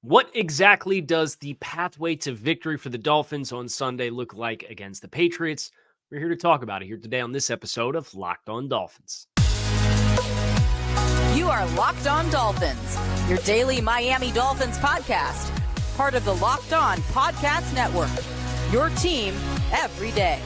What exactly does the pathway to victory for the Dolphins on Sunday look like against the Patriots? We're here to talk about it here today on this episode of Locked On Dolphins. You are Locked On Dolphins, your daily Miami Dolphins podcast, part of the Locked On Podcast Network, your team every day.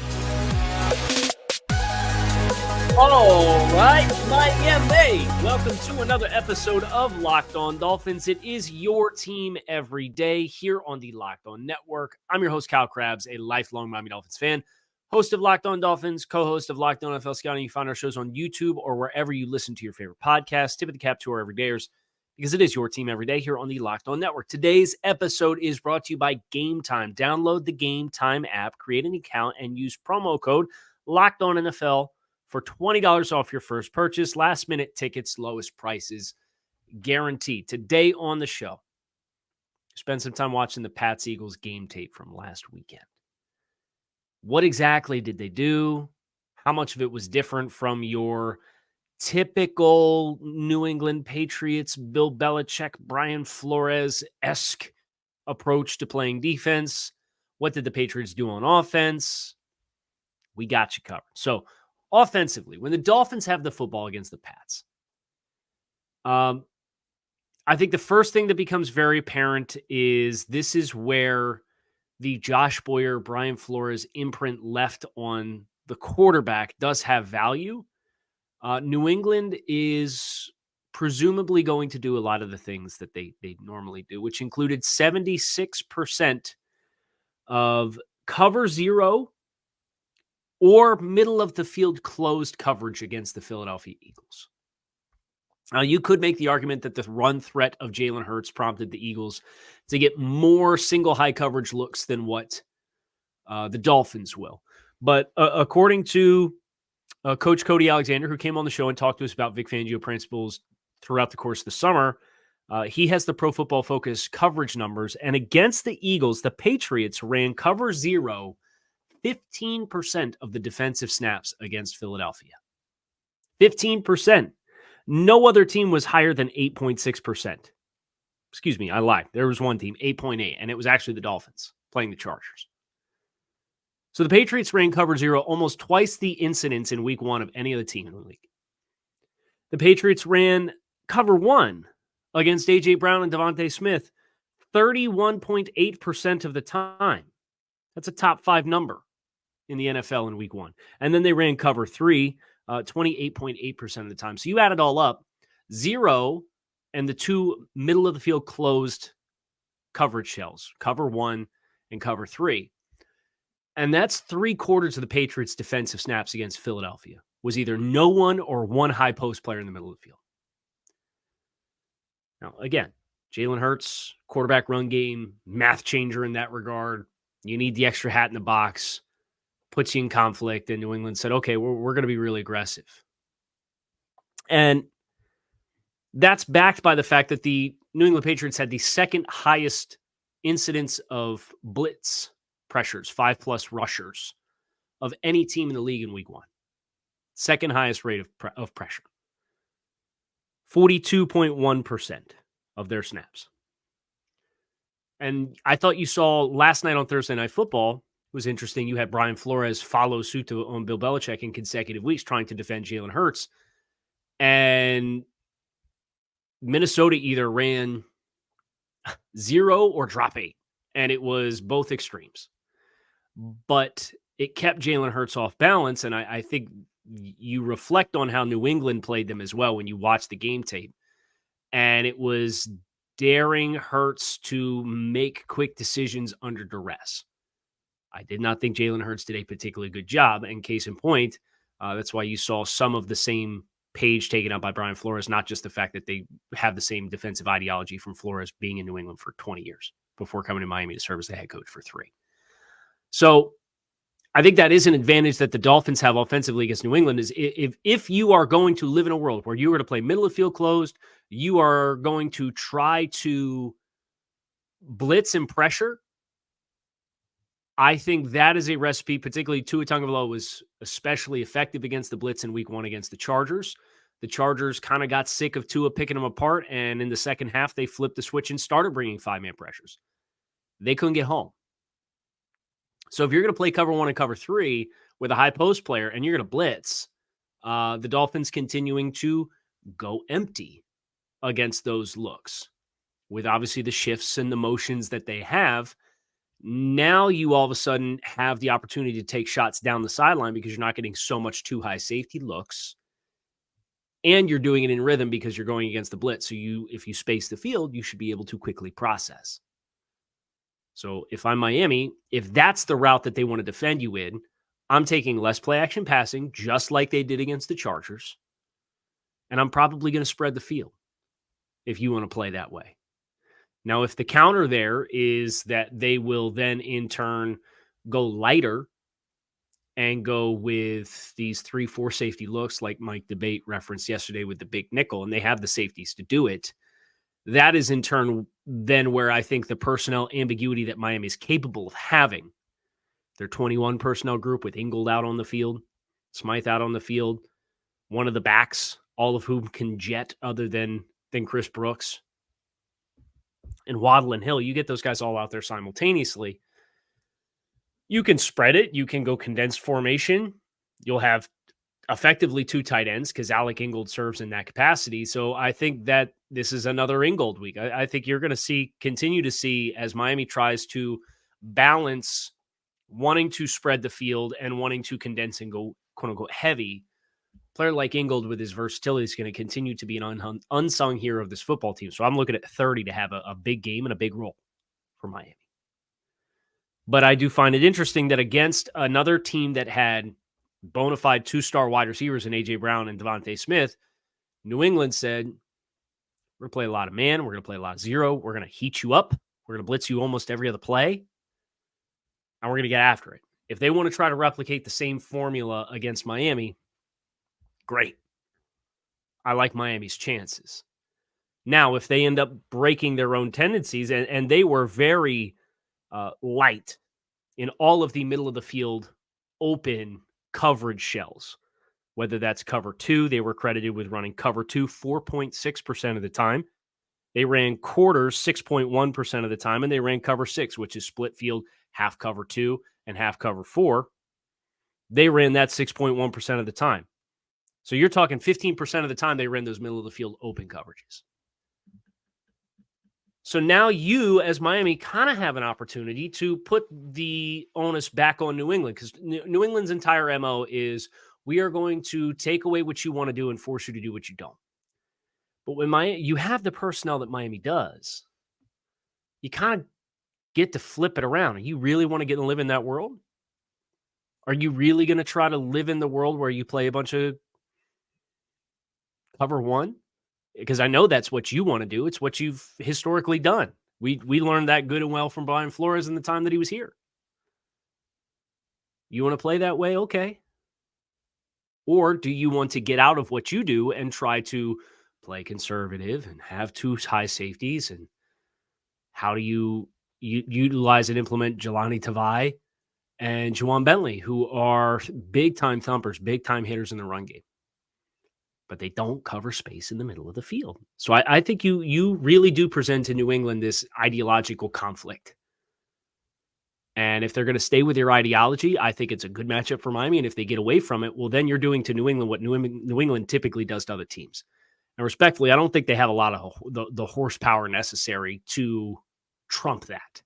All right, Miami. Welcome to another episode of Locked On Dolphins. It is your team every day here on the Locked On Network. I'm your host, Kyle Krabs, a lifelong Miami Dolphins fan, host of Locked On Dolphins, co-host of Locked On NFL Scouting. You find our shows on YouTube or wherever you listen to your favorite podcasts. Tip of the cap to our everydayers, because it is your team every day here on the Locked On Network. Today's episode is brought to you by Gametime. Download the Gametime app, create an account, and use promo code Locked On NFL for $20 off your first purchase. Last minute tickets, lowest prices guaranteed. Today on the show, spend some time watching the Pats-Eagles game tape from last weekend. What exactly did they do? How much of it was different from your typical New England Patriots, Bill Belichick, Brian Flores-esque approach to playing defense? What did the Patriots do on offense? We got you covered. So, offensively, when the Dolphins have the football against the Pats, I think the first thing that becomes very apparent is this is where the Josh Boyer, Brian Flores imprint left on the quarterback does have value. New England is presumably going to do a lot of the things that they normally do, which included 76% of cover zero or middle of the field closed coverage against the Philadelphia Eagles. Now, you could make the argument that the run threat of Jalen Hurts prompted the Eagles to get more single high coverage looks than what the Dolphins will. But according to Coach Cody Alexander, who came on the show and talked to us about Vic Fangio principles throughout the course of the summer, he has the Pro Football Focus coverage numbers. And against the Eagles, the Patriots ran cover zero 15% of the defensive snaps against Philadelphia. 15%. No other team was higher than 8.6%. Excuse me, I lied. There was one team, 8.8, and it was actually the Dolphins playing the Chargers. So the Patriots ran cover zero almost twice the incidence in week one of any other team in the league. The Patriots ran cover one against A.J. Brown and Devontae Smith 31.8% of the time. That's a top five number in the NFL in week one. And then they ran cover three 28.8% of the time. So you add it all up, zero and the two middle of the field closed coverage shells, cover one and cover three. And that's 3/4 of the Patriots' defensive snaps against Philadelphia was either no one or one high post player in the middle of the field. Now, again, Jalen Hurts, quarterback run game, math changer in that regard. You need the extra hat in the box, puts you in conflict, and New England said, okay, we're going to be really aggressive. And that's backed by the fact that the New England Patriots had the second highest incidence of blitz pressures, 5+ rushers, of any team in the league in week one. Second highest rate of pressure. 42.1% of their snaps. And I thought you saw last night on Thursday Night Football, it was interesting. You had Brian Flores follow suit on Bill Belichick in consecutive weeks trying to defend Jalen Hurts. And Minnesota either ran zero or drop eight. And it was both extremes. But it kept Jalen Hurts off balance. And I think you reflect on how New England played them as well when you watch the game tape. And it was daring Hurts to make quick decisions under duress. I did not think Jalen Hurts did a particularly good job. And case in point, that's why you saw some of the same page taken up by Brian Flores, not just the fact that they have the same defensive ideology from Flores being in New England for 20 years before coming to Miami to serve as the head coach for 3. So I think that is an advantage that the Dolphins have offensively against New England is if you are going to live in a world where you are to play middle of field closed, you are going to try to blitz and pressure. I think that is a recipe, particularly Tua Tagovailoa was especially effective against the blitz in week one against the Chargers. the Chargers kind of got sick of Tua picking them apart, and in the second half, they flipped the switch and started bringing 5-man pressures. They couldn't get home. So if you're going to play cover 1 and cover 3 with a high post player and you're going to blitz, the Dolphins continuing to go empty against those looks with obviously the shifts and the motions that they have. Now you all of a sudden have the opportunity to take shots down the sideline because you're not getting so much too high safety looks. And you're doing it in rhythm because you're going against the blitz. So if you space the field, you should be able to quickly process. So if I'm Miami, if that's the route that they want to defend you in, I'm taking less play action passing, just like they did against the Chargers. And I'm probably going to spread the field if you want to play that way. Now, if the counter there is that they will then in turn go lighter and go with these 3-4 safety looks like Mike Debate referenced yesterday with the big nickel, and they have the safeties to do it, that is in turn then where I think the personnel ambiguity that Miami is capable of having. Their 21 personnel group with Ingold out on the field, Smythe out on the field, one of the backs, all of whom can jet other than Chris Brooks, and Waddle and Hill. You get those guys all out there simultaneously. You can spread it. You can go condensed formation. You'll have effectively 2 tight ends because Alec Ingold serves in that capacity. So I think that this is another Ingold week. I think you're going to continue to see as Miami tries to balance wanting to spread the field and wanting to condense and go quote unquote heavy. Player like Ingold with his versatility is going to continue to be an unsung hero of this football team. So I'm looking at 30 to have a big game and a big role for Miami. But I do find it interesting that against another team that had bona fide 2-star wide receivers in A.J. Brown and Devontae Smith, New England said, we're going to play a lot of man. We're going to play a lot of zero. We're going to heat you up. We're going to blitz you almost every other play. And we're going to get after it. If they want to try to replicate the same formula against Miami, great. I like Miami's chances. Now, if they end up breaking their own tendencies, and they were very light in all of the middle of the field open coverage shells, whether that's cover 2, they were credited with running cover 2 4.6% of the time. They ran quarters 6.1% of the time, and they ran cover 6, which is split field, half cover 2 and half cover 4. They ran that 6.1% of the time. So you're talking 15% of the time they ran those middle of the field open coverages. So now you, as Miami, kind of have an opportunity to put the onus back on New England, because New England's entire MO is we are going to take away what you want to do and force you to do what you don't. But when you have the personnel that Miami does, you kind of get to flip it around. You really want to get and live in that world? Are you really going to try to live in the world where you play a bunch of cover 1? Because I know that's what you want to do. It's what you've historically done. We learned that good and well from Brian Flores in the time that he was here. You want to play that way? Okay. Or do you want to get out of what you do and try to play conservative and have 2 high safeties? And how do you utilize and implement Jelani Tavai and Juwan Bentley, who are big-time thumpers, big-time hitters in the run game? But they don't cover space in the middle of the field. So I think you really do present to New England this ideological conflict. And if they're going to stay with your ideology, I think it's a good matchup for Miami. And if they get away from it, well, then you're doing to New England what New England typically does to other teams. And respectfully, I don't think they have a lot of the horsepower necessary to trump that.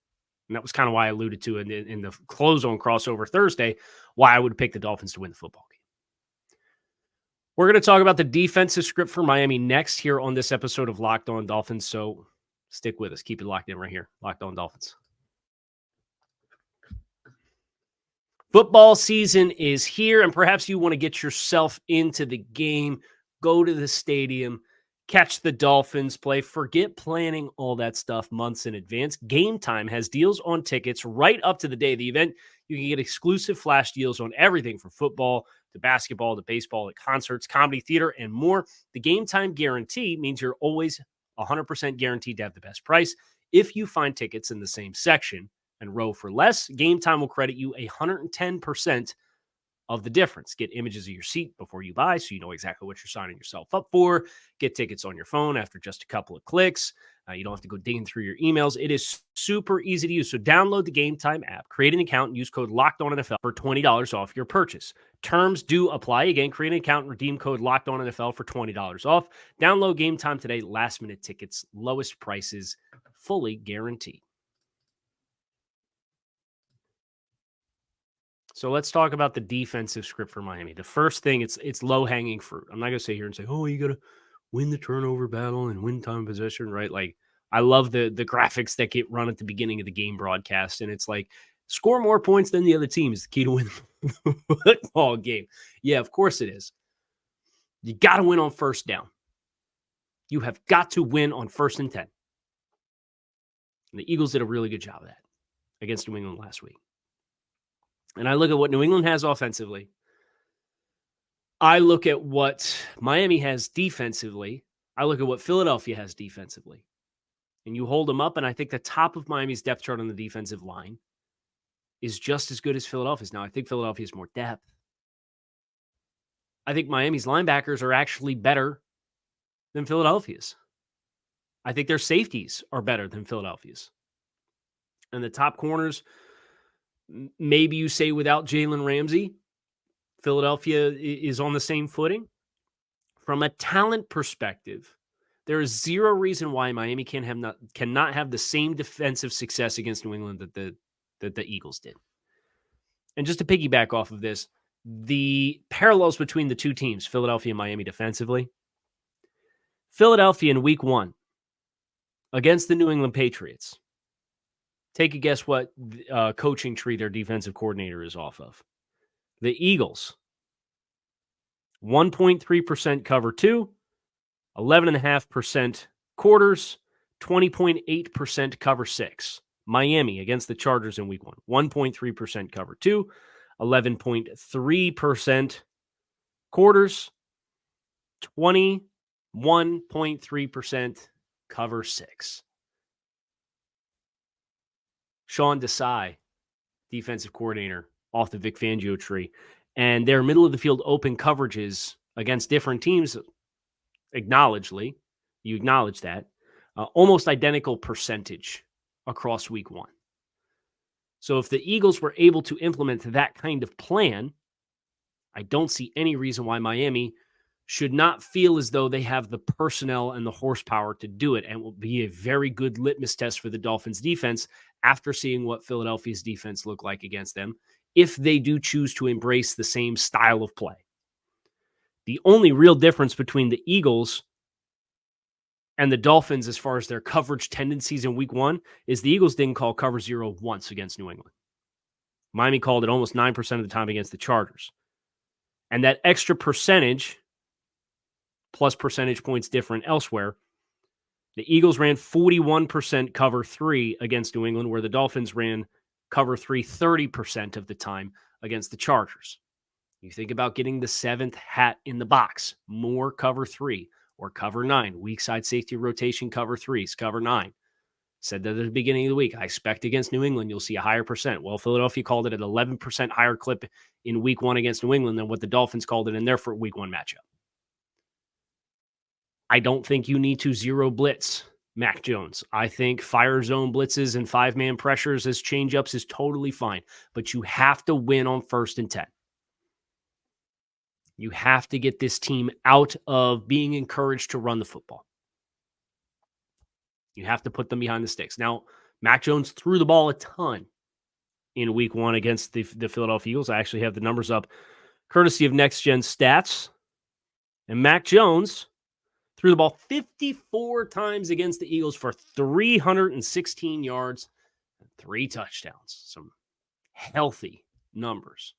And that was kind of why I alluded to in the close zone crossover Thursday, why I would pick the Dolphins to win the football game. We're going to talk about the defensive script for Miami next here on this episode of Locked On Dolphins. So stick with us. Keep it locked in right here. Locked On Dolphins. Football season is here, and perhaps you want to get yourself into the game, go to the stadium, catch the Dolphins play. Forget planning all that stuff months in advance. Gametime has deals on tickets right up to the day of the event. You can get exclusive flash deals on everything from football to basketball to baseball to concerts, comedy, theater, and more. The Gametime guarantee means you're always 100% guaranteed to have the best price. If you find tickets in the same section and row for less, Gametime will credit you 110% of the difference. Get images of your seat before you buy so you know exactly what you're signing yourself up for. Get tickets on your phone after just a couple of clicks. You don't have to go digging through your emails. It is super easy to use. So download the Gametime app, create an account, and use code LOCKEDONNFL for $20 off your purchase. Terms do apply. Again, create an account and redeem code LOCKEDONNFL for $20 off. Download Gametime today. Last-minute tickets, lowest prices, fully guaranteed. So let's talk about the defensive script for Miami. The first thing, it's low-hanging fruit. I'm not going to sit here and say, oh, you got to win the turnover battle and win time possession, right? Like, I love the graphics that get run at the beginning of the game broadcast, and it's like, score more points than the other team is the key to win the football game. Yeah, of course it is. You got to win on first down. You have got to win on 1st and 10. And the Eagles did a really good job of that against New England last week. And I look at what New England has offensively. I look at what Miami has defensively. I look at what Philadelphia has defensively. And you hold them up, and I think the top of Miami's depth chart on the defensive line is just as good as Philadelphia's. Now, I think Philadelphia has more depth. I think Miami's linebackers are actually better than Philadelphia's. I think their safeties are better than Philadelphia's. And the top corners, maybe you say without Jalen Ramsey, Philadelphia is on the same footing. From a talent perspective, there is zero reason why Miami cannot have the same defensive success against New England that the Eagles did. And just to piggyback off of this, the parallels between the two teams, Philadelphia and Miami defensively. Philadelphia in week 1 against the New England Patriots. Take a guess what coaching tree their defensive coordinator is off of. The Eagles, 1.3% cover 2, 11.5% quarters, 20.8% cover 6. Miami against the Chargers in week 1, 1.3% cover 2, 11.3% quarters, 21.3% cover 6. Sean Desai, defensive coordinator, off the Vic Fangio tree. And their middle of the field open coverages against different teams, you acknowledge that, almost identical percentage across week 1. So if the Eagles were able to implement that kind of plan, I don't see any reason why Miami should not feel as though they have the personnel and the horsepower to do it, and will be a very good litmus test for the Dolphins defense after seeing what Philadelphia's defense looked like against them, if they do choose to embrace the same style of play. The only real difference between the Eagles and the Dolphins as far as their coverage tendencies in week 1 is the Eagles didn't call cover 0 once against New England. Miami called it almost 9% of the time against the Chargers. And that extra percentage, plus percentage points different elsewhere, the Eagles ran 41% cover 3 against New England, where the Dolphins ran cover 3 30% of the time against the Chargers. You think about getting the 7th hat in the box, more cover 3 or cover 9, weak side safety rotation cover 3s, cover 9. Said that at the beginning of the week, I expect against New England, you'll see a higher percent. Well, Philadelphia called it an 11% higher clip in week 1 against New England than what the Dolphins called it in their week 1 matchup. I don't think you need to zero blitz Mac Jones. I think fire zone blitzes and 5-man pressures as changeups is totally fine, but you have to win on 1st and 10. You have to get this team out of being encouraged to run the football. You have to put them behind the sticks. Now, Mac Jones threw the ball a ton in week 1 against the Philadelphia Eagles. I actually have the numbers up courtesy of Next Gen Stats. And Mac Jones threw the ball 54 times against the Eagles for 316 yards and 3 touchdowns. Some healthy numbers.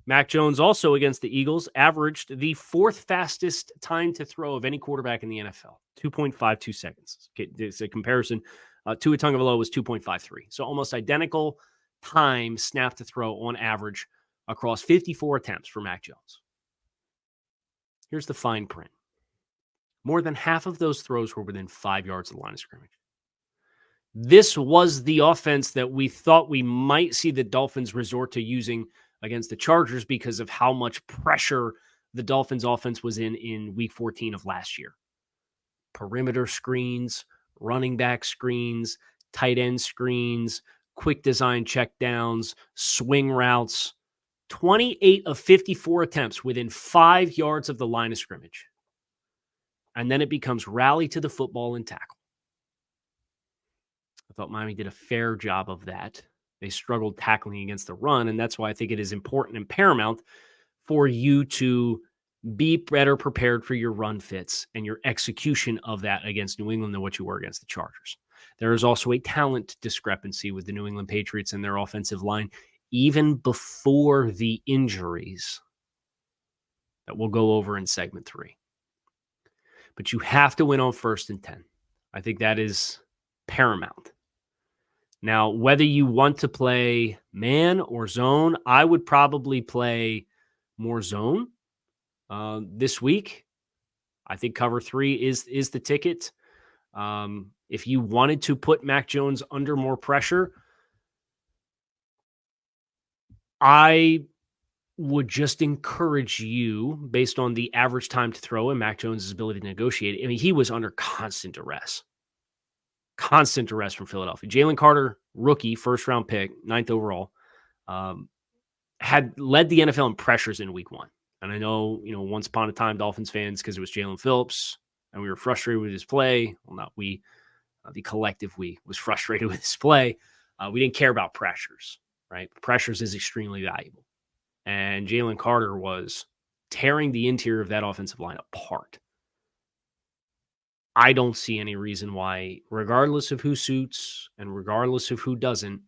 Mac Jones also against the Eagles averaged the 4th fastest time to throw of any quarterback in the NFL, 2.52 seconds. It's a comparison. Tua Tagovailoa was 2.53. So almost identical time snap to throw on average across 54 attempts for Mac Jones. Here's the fine print. More than half of those throws were within 5 yards of the line of scrimmage. This was the offense that we thought we might see the Dolphins resort to using against the Chargers because of how much pressure the Dolphins offense was in week 14 of last year. Perimeter screens, running back screens, tight end screens, quick design checkdowns, swing routes. 28 of 54 attempts within 5 yards of the line of scrimmage. And then it becomes rally to the football and tackle. I thought Miami did a fair job of that. They struggled tackling against the run, and that's why I think it is important and paramount for you to be better prepared for your run fits and your execution of that against New England than what you were against the Chargers. There is also a talent discrepancy with the New England Patriots and their offensive line, even before the injuries that we'll go over in segment 3. But you have to win on 1st and 10. I think that is paramount. Now, whether you want to play man or zone, I would probably play more zone this week. I think cover 3 is the ticket. If you wanted to put Mac Jones under more pressure, I would just encourage you, based on the average time to throw and Mac Jones' ability to negotiate. I mean, he was under constant duress from Philadelphia. Jalen Carter, rookie, first-round pick, 9th overall, had led the NFL in pressures in week 1. And I know, once upon a time, Dolphins fans, because it was Jalen Phillips, and we were frustrated with his play. Well, not we, the collective we was frustrated with his play. We didn't care about pressures, right? Pressures is extremely valuable. And Jalen Carter was tearing the interior of that offensive line apart. I don't see any reason why, regardless of who suits and regardless of who doesn't,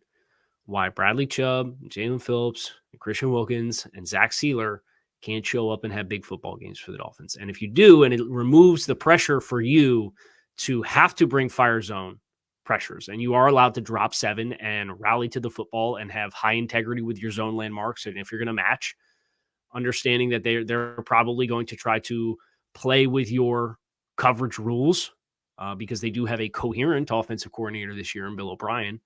why Bradley Chubb, Jalen Phillips, and Christian Wilkins, and Zach Sealer can't show up and have big football games for the Dolphins. And if you do, and it removes the pressure for you to have to bring fire zone pressures, and you are allowed to drop 7 and rally to the football and have high integrity with your zone landmarks, and if you're going to match, understanding that they're probably going to try to play with your coverage rules because they do have a coherent offensive coordinator this year in Bill O'Brien.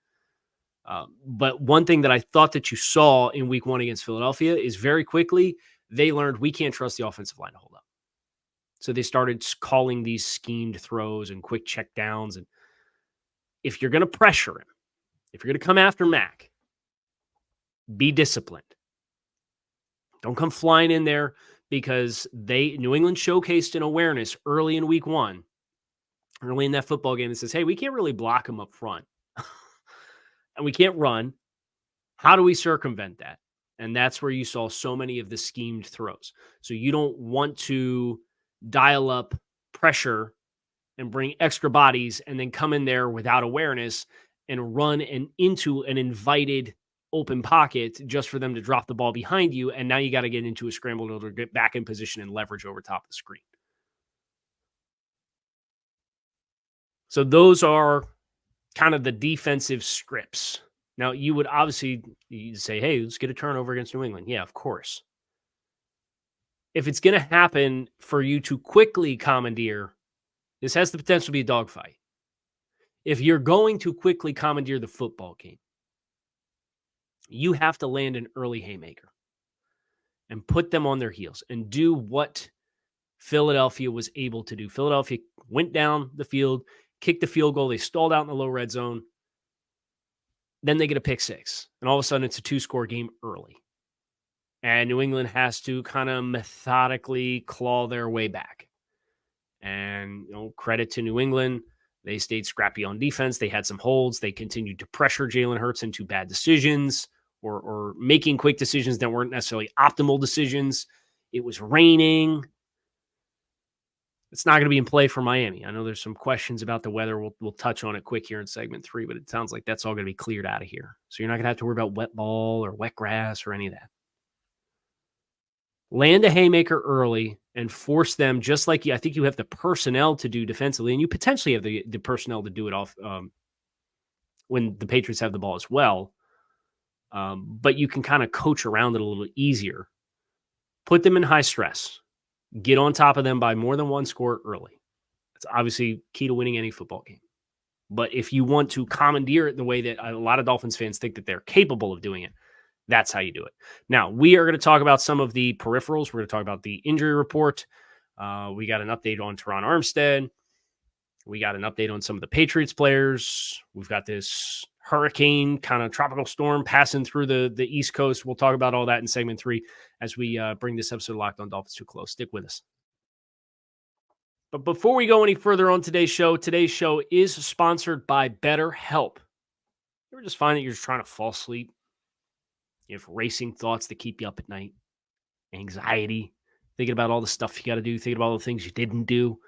But one thing that I thought that you saw in week 1 against Philadelphia is very quickly they learned we can't trust the offensive line to hold up. So they started calling these schemed throws and quick check downs. And if you're going to pressure him, if you're going to come after Mac, be disciplined. Don't come flying in there because New England showcased an awareness early in week 1, early in that football game that says, hey, we can't really block him up front. And we can't run. How do we circumvent that? And that's where you saw so many of the schemed throws. So you don't want to dial up pressure and bring extra bodies and then come in there without awareness and run into an invited open pocket just for them to drop the ball behind you. And now you got to get into a scramble to get back in position and leverage over top of the screen. So those are kind of the defensive scripts. Now, you would obviously say, hey, let's get a turnover against New England. Yeah, of course. If it's going to happen for you to quickly commandeer, this has the potential to be a dogfight. If you're going to quickly commandeer the football game, you have to land an early haymaker and put them on their heels and do what Philadelphia was able to do. Philadelphia went down the field, kicked the field goal. They stalled out in the low red zone. Then they get a pick 6. And all of a sudden, it's a 2-score game early. And New England has to kind of methodically claw their way back. And, credit to New England. They stayed scrappy on defense. They had some holds. They continued to pressure Jalen Hurts into bad decisions or making quick decisions that weren't necessarily optimal decisions. It was raining. It's not going to be in play for Miami. I know there's some questions about the weather. We'll touch on it quick here in segment 3, but it sounds like that's all going to be cleared out of here. So you're not going to have to worry about wet ball or wet grass or any of that. Land a haymaker early and force them, just like I think you have the personnel to do defensively, and you potentially have the personnel to do it off when the Patriots have the ball as well. But you can kind of coach around it a little easier. Put them in high stress. Get on top of them by more than 1 score early. That's obviously key to winning any football game. But if you want to commandeer it the way that a lot of Dolphins fans think that they're capable of doing it, That's how you do it. Now, we are going to talk about some of the peripherals. We're going to talk about the injury report. We got an update on Teron Armstead. We got an update on some of the Patriots players. We've got this hurricane kind of tropical storm passing through the East Coast. We'll talk about all that in segment 3 as we bring this episode of Locked On Dolphins to a close. Stick with us. But before we go any further on today's show is sponsored by BetterHelp. You ever just find that you're just trying to fall asleep? You have racing thoughts that keep you up at night, anxiety, thinking about all the stuff you got to do, thinking about all the things you didn't do.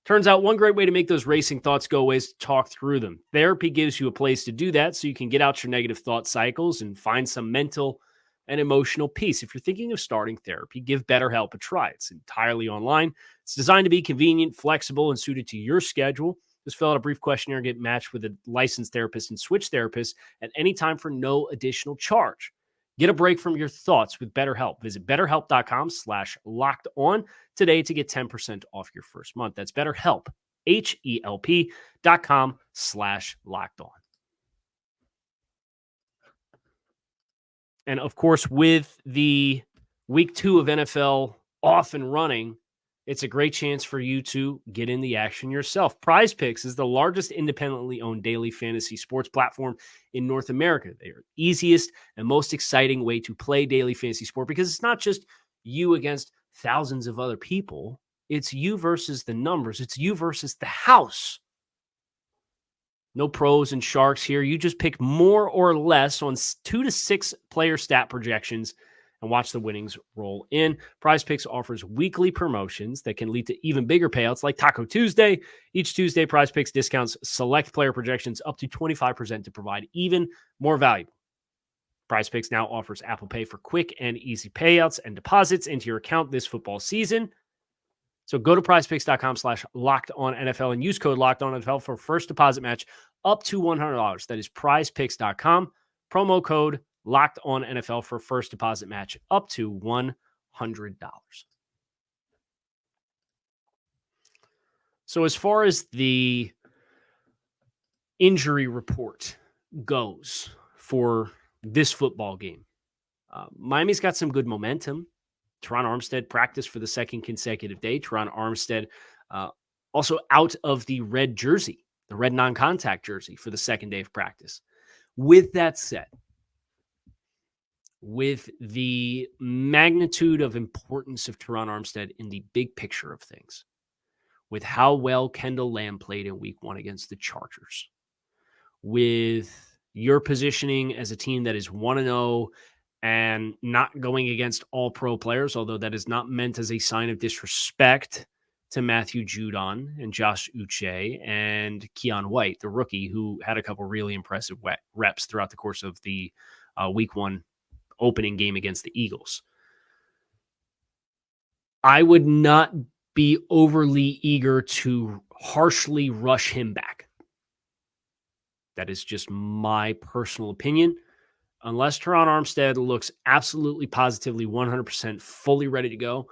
Turns out one great way to make those racing thoughts go away is to talk through them. Therapy gives you a place to do that so you can get out your negative thought cycles and find some mental and emotional peace. If you're thinking of starting therapy, give BetterHelp a try. It's entirely online. It's designed to be convenient, flexible, and suited to your schedule. Just fill out a brief questionnaire and get matched with a licensed therapist and switch therapists at any time for no additional charge. Get a break from your thoughts with BetterHelp. Visit BetterHelp.com/lockedon today to get 10% off your first month. That's BetterHelp, HELP.com/lockedon. And of course, with the week 2 of NFL off and running, it's a great chance for you to get in the action yourself. Prize Picks is the largest independently owned daily fantasy sports platform in North America. They are the easiest and most exciting way to play daily fantasy sport because it's not just you against thousands of other people. It's you versus the numbers. It's you versus the house. No pros and sharks here. You just pick more or less on 2 to 6 player stat projections and watch the winnings roll in. Prize Picks offers weekly promotions that can lead to even bigger payouts like Taco Tuesday. Each Tuesday, Prize Picks discounts select player projections up to 25% to provide even more value. Prize Picks now offers Apple Pay for quick and easy payouts and deposits into your account this football season. So go to prizepicks.com/lockedonnfl and use code LOCKEDONNFL for first deposit match up to $100. That is prizepicks.com. Promo code LOCKEDONNFL for first deposit match up to $100. So as far as the injury report goes for this football game, Miami's got some good momentum. Teron Armstead practiced for the second consecutive day. Teron Armstead also out of the red jersey, the red non-contact jersey for the second day of practice. With that said, with the magnitude of importance of Teron Armstead in the big picture of things, with how well Kendall Lamb played in week 1 against the Chargers, with your positioning as a team that is 1-0 and not going against all pro players, although that is not meant as a sign of disrespect to Matthew Judon and Josh Uche and Keon White, the rookie, who had a couple really impressive reps throughout the course of the week 1 opening game against the Eagles. I would not be overly eager to harshly rush him back. That is just my personal opinion. Unless Teron Armstead looks absolutely positively 100% fully ready to go,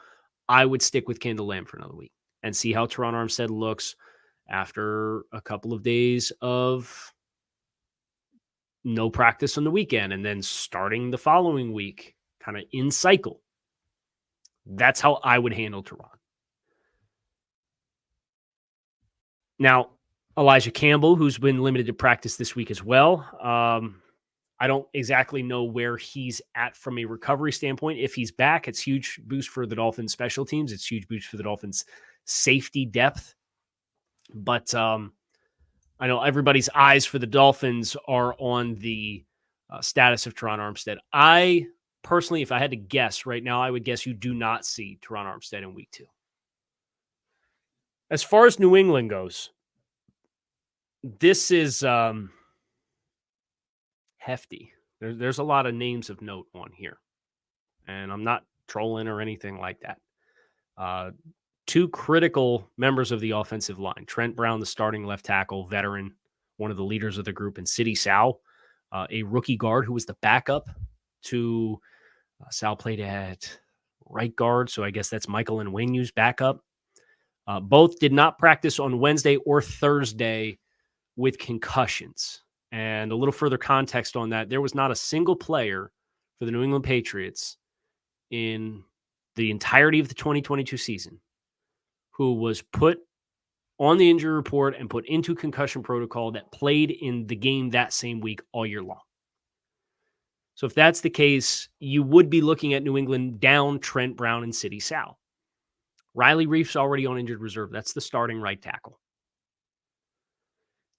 I would stick with Kendall Lamb for another week and see how Teron Armstead looks after a couple of days of no practice on the weekend and then starting the following week, kind of in cycle. That's how I would handle Teron. Now, Elijah Campbell, who's been limited to practice this week as well. I don't exactly know where he's at from a recovery standpoint. If he's back, it's huge boost for the Dolphins special teams. It's huge boost for the Dolphins safety depth. But I know everybody's eyes for the Dolphins are on the status of Teron Armstead. I personally, if I had to guess right now, I would guess you do not see Teron Armstead in week 2. As far as New England goes, this is hefty. There's a lot of names of note on here. And I'm not trolling or anything like that. 2 critical members of the offensive line. Trent Brown, the starting left tackle, veteran, one of the leaders of the group, and Sidi Sow, a rookie guard who was the backup to Sal played at right guard. So I guess that's Michael Onwenu's backup. Both did not practice on Wednesday or Thursday with concussions. And a little further context on that, there was not a single player for the New England Patriots in the entirety of the 2022 season who was put on the injury report and put into concussion protocol that played in the game that same week all year long. So if that's the case, you would be looking at New England down Trent Brown and Sidney Sal. Riley Reif's already on injured reserve. That's the starting right tackle.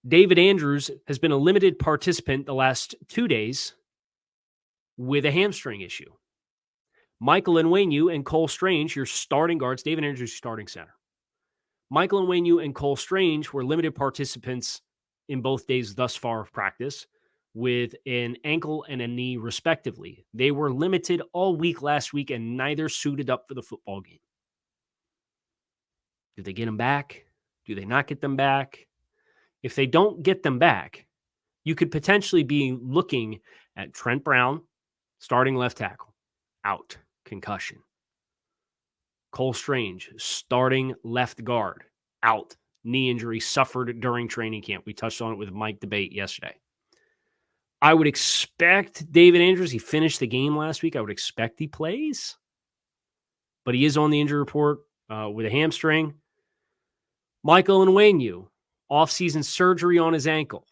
David Andrews has been a limited participant the last 2 days with a hamstring issue. Michael Onwenu and Cole Strange, your starting guards. David Andrews, starting center. Michael Onwenu and Cole Strange were limited participants in both days thus far of practice with an ankle and a knee respectively. They were limited all week last week and neither suited up for the football game. Do they get them back? Do they not get them back? If they don't get them back, you could potentially be looking at Trent Brown, starting left tackle, out, concussion. Cole Strange, starting left guard, out, knee injury suffered during training camp. We touched on it with Mike Debate yesterday. I would expect David Andrews, he finished the game last week. I would expect he plays, but he is on the injury report with a hamstring. Michael Onwenu, off-season surgery on his ankle.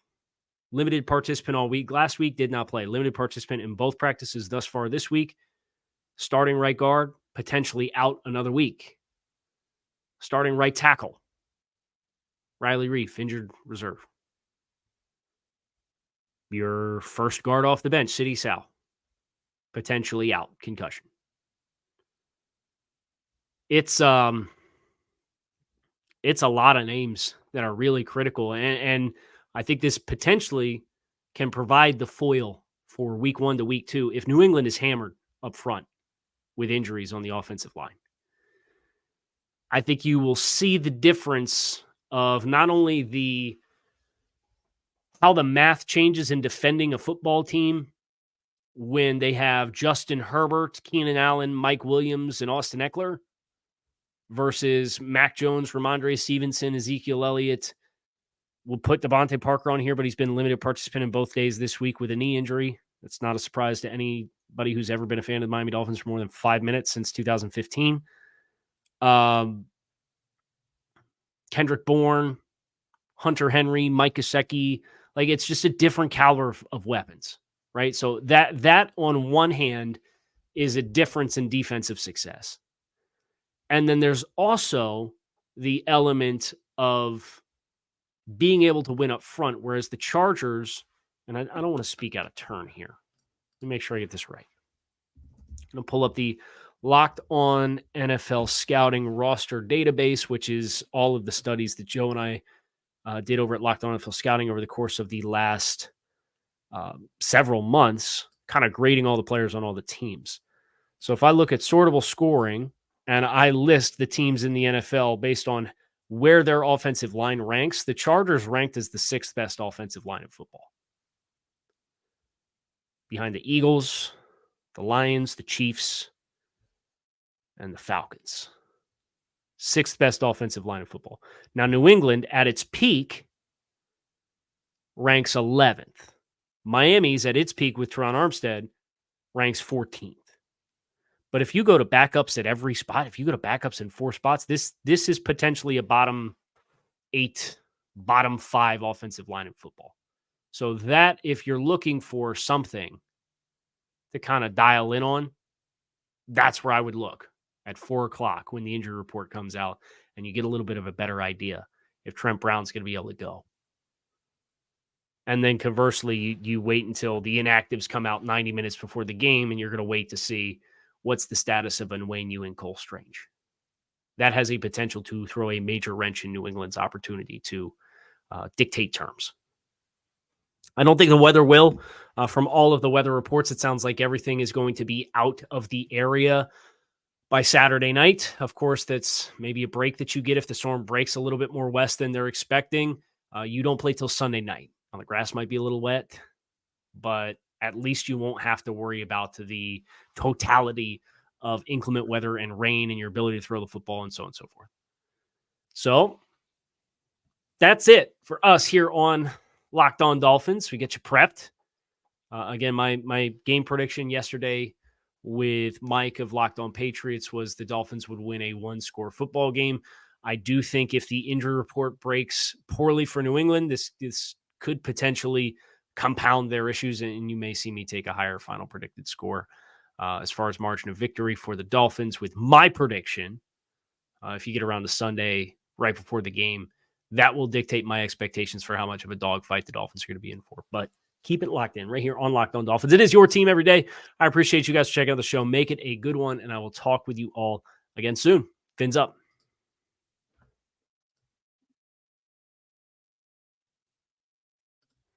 Limited participant all week. Last week did not play. Limited participant in both practices thus far this week. Starting right guard, potentially out another week. Starting right tackle, Riley Reif, injured reserve. Your first guard off the bench, Sidney Sal, potentially out, concussion. It's a lot of names that are really critical, and I think this potentially can provide the foil for week 1 to week 2 if New England is hammered up front with injuries on the offensive line. I think you will see the difference of not only how the math changes in defending a football team when they have Justin Herbert, Keenan Allen, Mike Williams, and Austin Eckler versus Mac Jones, Ramondre Stevenson, Ezekiel Elliott. We'll put Devontae Parker on here, but he's been a limited participant in both days this week with a knee injury. That's not a surprise to anybody who's ever been a fan of the Miami Dolphins for more than 5 minutes since 2015. Kendrick Bourne, Hunter Henry, Mike Gesicki. Like, it's just a different caliber of weapons, right? So that on one hand is a difference in defensive success. And then there's also the element of being able to win up front, whereas the Chargers, and I don't want to speak out of turn here. Let me make sure I get this right. I'm going to pull up the Locked On NFL Scouting roster database, which is all of the studies that Joe and I did over at Locked On NFL Scouting over the course of the last several months, kind of grading all the players on all the teams. So if I look at sortable scoring and I list the teams in the NFL based on where their offensive line ranks, the Chargers ranked as the 6th best offensive line in football. Behind the Eagles, the Lions, the Chiefs, and the Falcons. 6th best offensive line in football. Now, New England, at its peak, ranks 11th. Miami's at its peak with Teron Armstead ranks 14th. But if you go to backups at every spot, if you go to backups in 4 spots, this is potentially a bottom 8, bottom 5 offensive line in football. So that, if you're looking for something to kind of dial in on, that's where I would look at 4 o'clock when the injury report comes out and you get a little bit of a better idea if Trent Brown's going to be able to go. And then conversely, you wait until the inactives come out 90 minutes before the game and you're going to wait to see what's the status of Onwenu and Cole Strange. That has a potential to throw a major wrench in New England's opportunity to dictate terms. I don't think the weather will. From all of the weather reports, it sounds like everything is going to be out of the area by Saturday night. Of course, that's maybe a break that you get if the storm breaks a little bit more west than they're expecting. You don't play till Sunday night. The grass might be a little wet, but at least you won't have to worry about the totality of inclement weather and rain and your ability to throw the football and so on and so forth. So that's it for us here on Locked On Dolphins. We get you prepped Again, my game prediction yesterday with Mike of Locked On Patriots was the Dolphins would win a one-score football game. I do think if the injury report breaks poorly for New England, this could potentially compound their issues, and you may see me take a higher final predicted score as far as margin of victory for the Dolphins with my prediction. If you get around to Sunday right before the game, that will dictate my expectations for how much of a dogfight the Dolphins are going to be in for. But keep it locked in right here on Locked On Dolphins. It is your team every day. I appreciate you guys checking out the show. Make it a good one, and I will talk with you all again soon. Fins up.